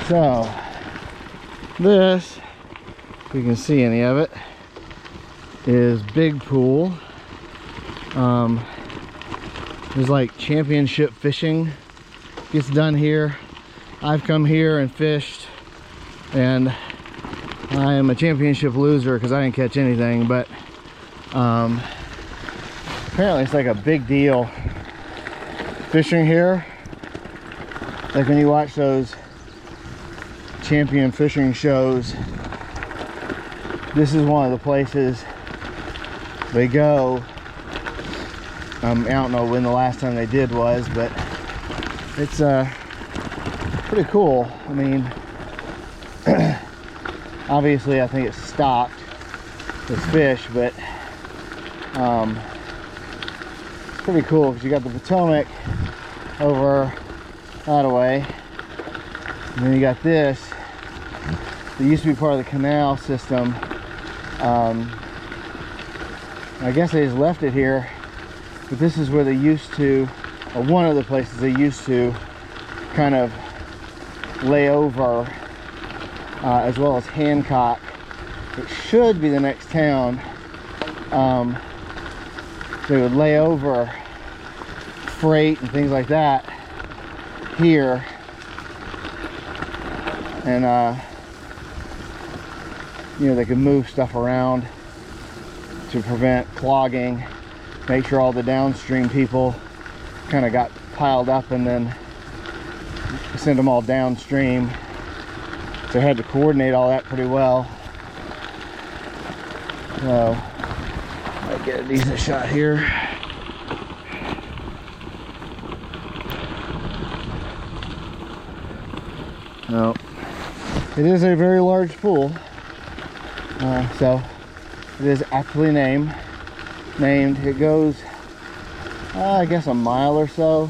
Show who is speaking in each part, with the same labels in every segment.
Speaker 1: So this, if you can see any of it, is big pool. There's like championship fishing gets done here. I've come here and fished, and I am a championship loser because I didn't catch anything, but apparently it's like a big deal fishing here. Like when you watch those champion fishing shows, this is one of the places they go. I don't know when the last time they did was, but it's pretty cool. I mean, obviously I think it's stocked with fish, but it's pretty cool because you got the Potomac over that way, and then you got this that used to be part of the canal system. I guess they just left it here, but this is where they used to, or one of the places they used to kind of lay over, as well as Hancock. It should be the next town. They would lay over freight and things like that here, and you know, they could move stuff around to prevent clogging, make sure all the downstream people kind of got piled up, and then send them all downstream. So I had to coordinate all that pretty well. So I'll get a decent shot here. No, it is a very large pool, so it is aptly named. It goes, I guess, a mile or so.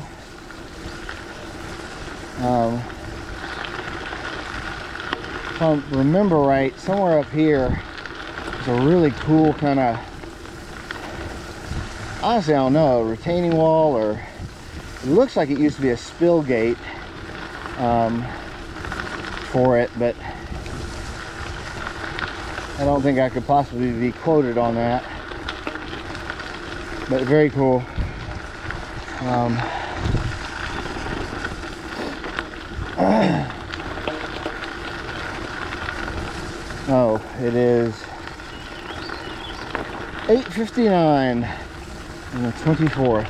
Speaker 1: If I remember right, somewhere up here is a really cool kind of, honestly I don't know, a retaining wall, or it looks like it used to be a spill gate for it, but I don't think I could possibly be quoted on that. But very cool. Oh, it is 8:59 on the 24th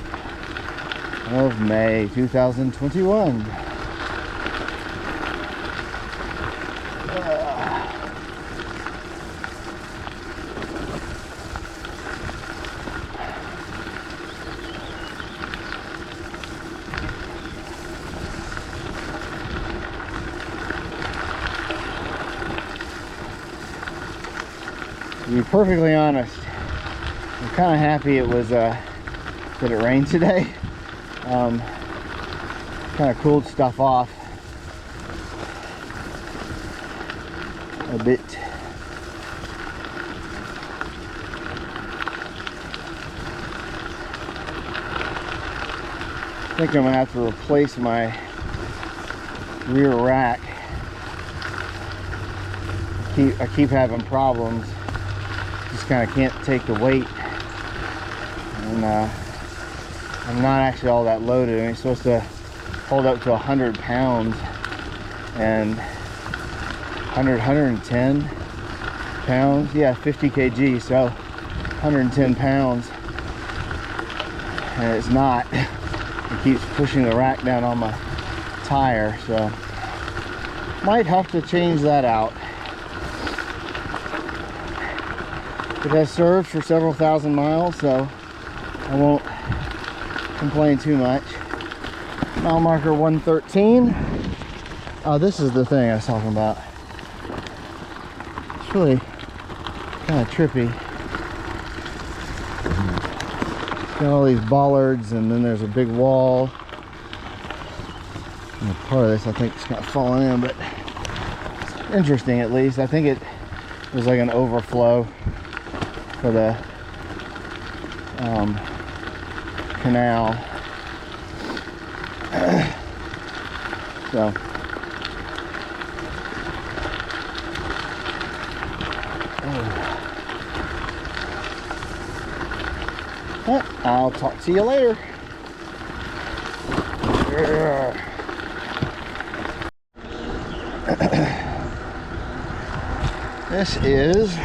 Speaker 1: of May 2021. To be perfectly honest, I'm kind of happy it was that it rained today. Kind of cooled stuff off a bit. I think I'm gonna have to replace my rear rack. I keep having problems. Just kind of can't take the weight, and I'm not actually all that loaded. I'm supposed to hold up to 100 pounds, and 110 pounds, yeah, 50 kg, so 110 pounds, and it's not. It keeps pushing the rack down on my tire, so might have to change that out. It has served for several thousand miles, so I won't complain too much. Mile marker 113. Oh, this is the thing I was talking about. It's really kind of trippy. Got all these bollards, and then there's a big wall. And part of this I think is kind of falling in, but it's interesting at least. I think it was like an overflow for the canal. So Well, I'll talk to you later. This is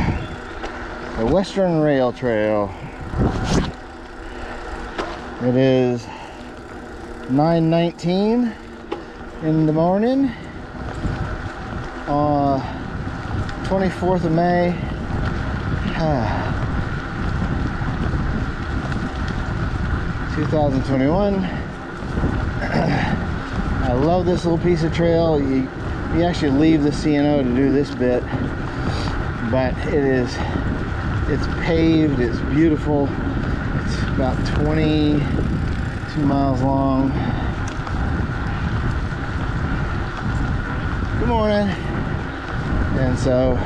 Speaker 1: the Western Rail Trail. It is 9:19 in the morning on 24th of May. 2021. I love this little piece of trail. You actually leave the CNO to do this bit, but it's paved, it's beautiful. It's about 22 miles long. Good morning. And so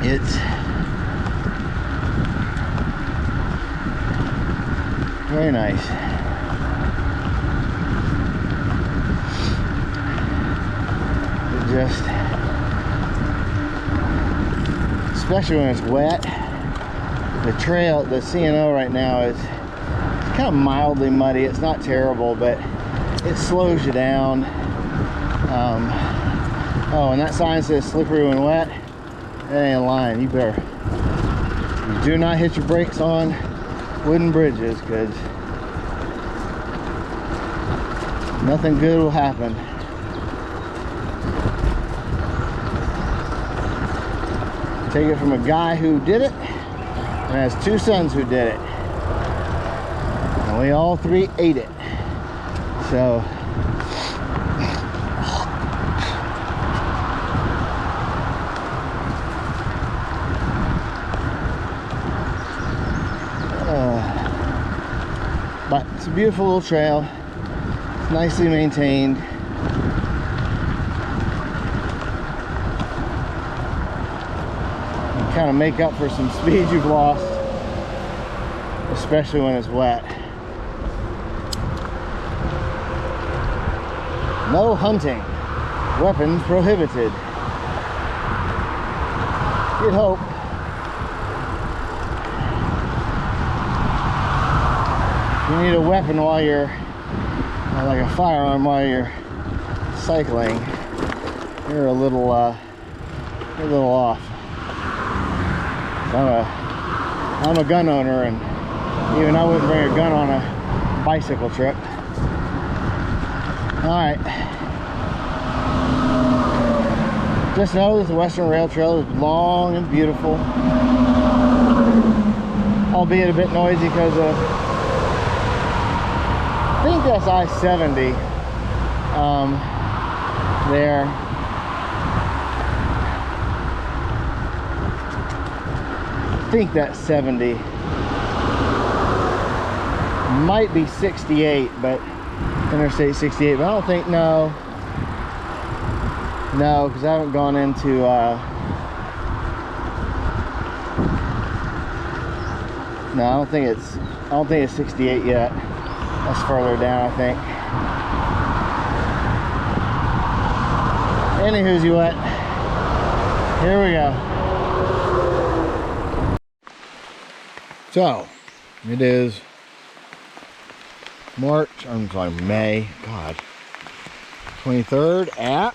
Speaker 1: it's very nice. It just, especially when it's wet, the trail, the CNO right now is kind of mildly muddy. It's not terrible, but it slows you down. Oh, and that sign says slippery when wet. That ain't lying. You do not hit your brakes on wooden bridges, because nothing good will happen. Take it from a guy who did it and has two sons who did it, and we all three ate it. So but it's a beautiful little trail. It's nicely maintained. You kind of make up for some speed you've lost, especially when it's wet. No hunting. Weapons prohibited. You'd hope. You need a weapon while you're, like a firearm while you're cycling. You're a little off. I'm a gun owner, and even I wouldn't bring a gun on a bicycle trip. All right. Just know that the Western Rail Trail is long and beautiful, albeit a bit noisy because of, I think that's I-70 there. I think that's 70. Might be 68, but Interstate 68, but I don't think, no, because I haven't gone into no, I don't think it's 68 yet. That's further down, I think. Anywho's you what? Here we go. So, it is May, God, 23rd at,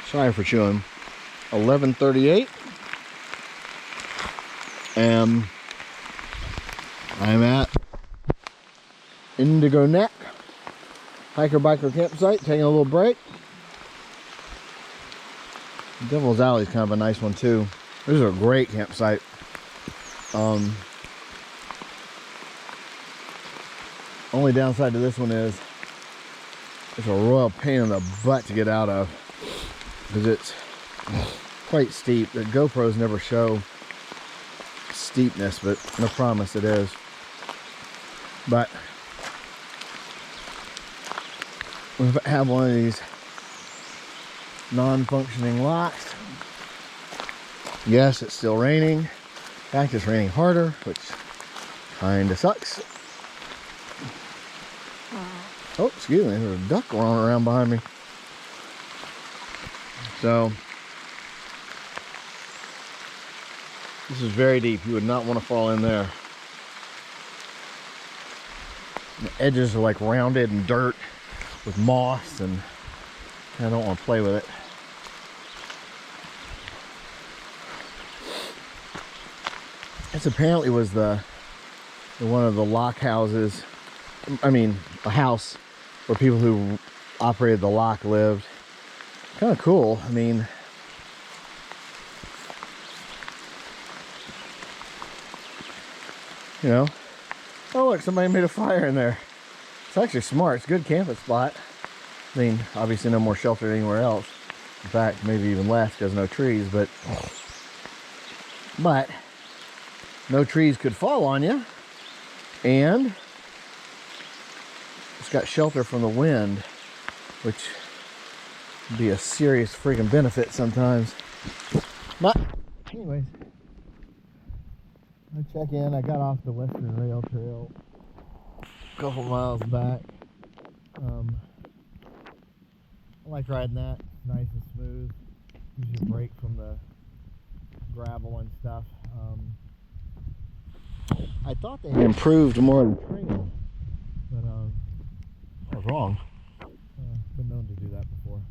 Speaker 1: sorry for chewing, 11:38. And I'm at Indigo Neck hiker biker campsite, taking a little break. Devil's Alley is kind of a nice one too. This is a great campsite. Only downside to this one is it's a royal pain in the butt to get out of, because it's quite steep. The GoPros never show steepness, but no promise it is. But we have one of these non-functioning locks. Yes, it's still raining. In fact, it's raining harder, which kind of sucks. Oh, excuse me, there's a duck rolling around behind me. So, This is very deep. You would not want to fall in there. The edges are like rounded and dirt with moss, and I don't want to play with it. This apparently was the one of the lock houses. I mean, a house where people who operated the lock lived. Kind of cool. I mean, you know. Oh look, somebody made a fire in there. It's actually smart. It's a good camping spot. I mean, obviously no more shelter anywhere else. In fact, maybe even less because no trees, but no trees could fall on you. And it's got shelter from the wind, which would be a serious freaking benefit sometimes. But anyways, I check in. I got off the Western Rail Trail a couple miles back. I like riding that. It's nice and smooth. Gives you a break from the gravel and stuff. I thought they had improved more of the trail, but I was wrong. Been known to do that before.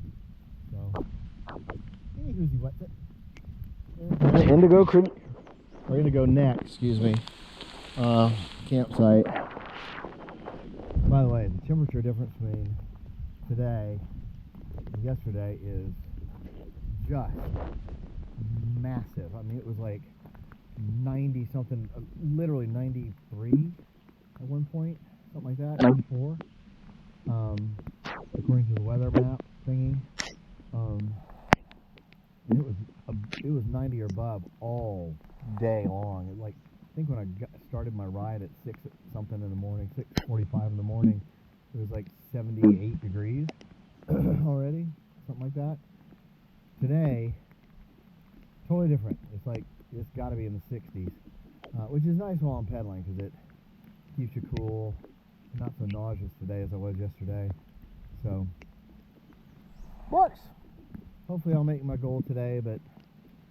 Speaker 1: So, anywho's what's it? Indigo Creek. Or Indigo Neck, excuse me. Campsite. By the way, the temperature difference between today and yesterday is just massive. I mean, it was like 90 something, literally 93 at one point, something like that, 94, according to the weather map thingy. And it was 90 or above all day long. Like, I think when I started my ride at 6 something in the morning, 6:45 in the morning, it was like 78 degrees already, something like that. Today, totally different. It's like, it's got to be in the 60s, which is nice while I'm pedaling because it keeps you cool. I'm not so nauseous today as I was yesterday. So, works. Hopefully I'll make my goal today, but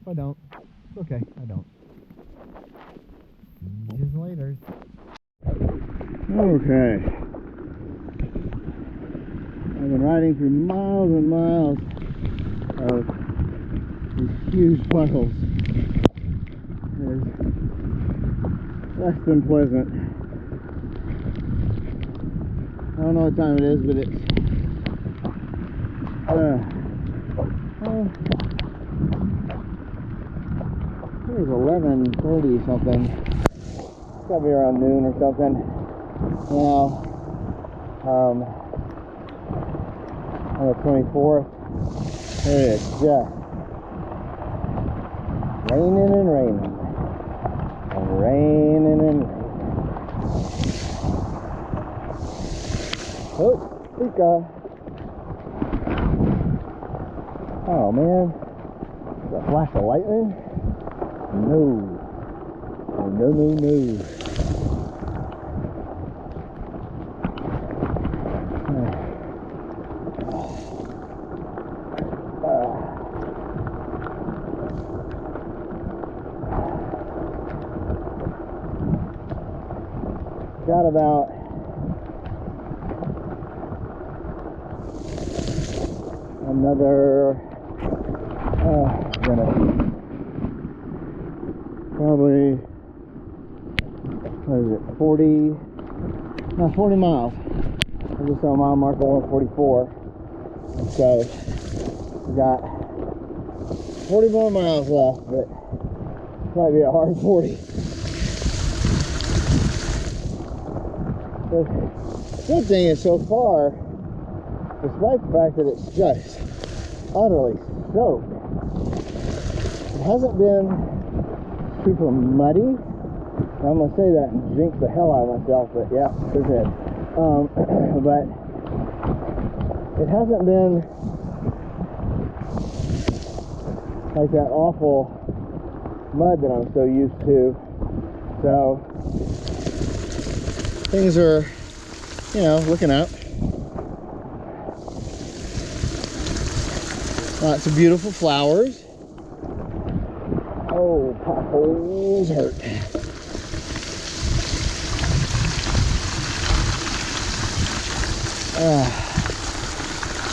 Speaker 1: if I don't, it's okay. I don't. See you later. Okay. I've been riding through miles and miles of these huge puddles. It's less than pleasant. I don't know what time it is, but it's I think it's 11:30 something. It's gotta be around noon or something. Now, on the 24th, it is just raining and raining. And raining and raining. Oh, Pika. Oh man. Is that a flash of lightning? No. No, no, no. Got about another probably, what is it, 40 miles. I just saw a mile marker 144. So we got 40 more miles left, but might be a hard 40. The good thing is, so far, despite the fact that it's just utterly soaked, it hasn't been super muddy. I'm gonna say that and jinx the hell out of myself, but yeah, it did. But it hasn't been like that awful mud that I'm so used to. So things are, you know, looking up. Lots of beautiful flowers. Oh, Oh, potholes hurt.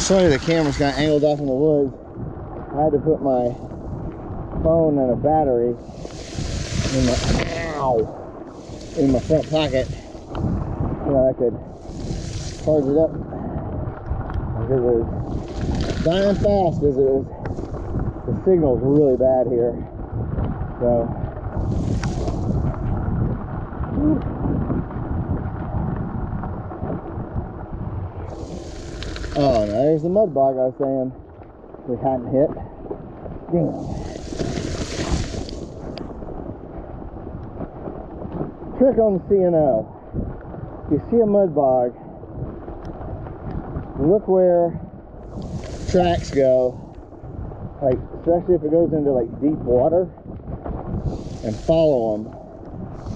Speaker 1: Sorry, the camera's got angled off in the woods. I had to put my phone and a battery in my front pocket so I could charge it up. Because it was dying fast as it was. The signal's really bad here. So oh, now there's the mud bog I was saying we hadn't hit. Damn. Trick on the CNO. If you see a mud bog, look where tracks go, like especially if it goes into like deep water, and follow them,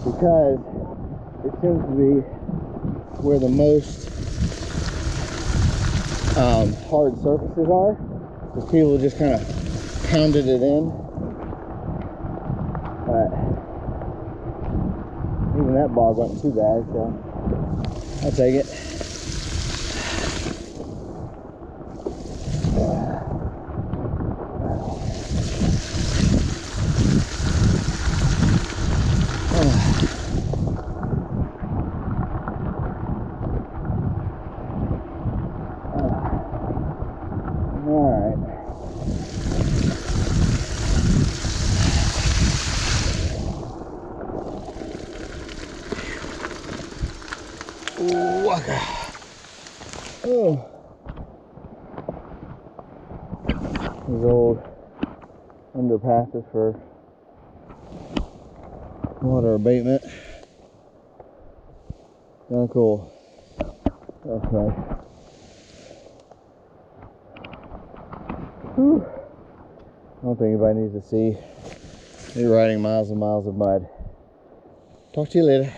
Speaker 1: because it seems to be where the most hard surfaces are, because people just kind of pounded it in. But even that bog wasn't too bad, so I'll take it. Oh, these old underpasses for water abatement. Kind of cool. That's nice. Whew. I don't think anybody needs to see me riding miles and miles of mud. Talk to you later.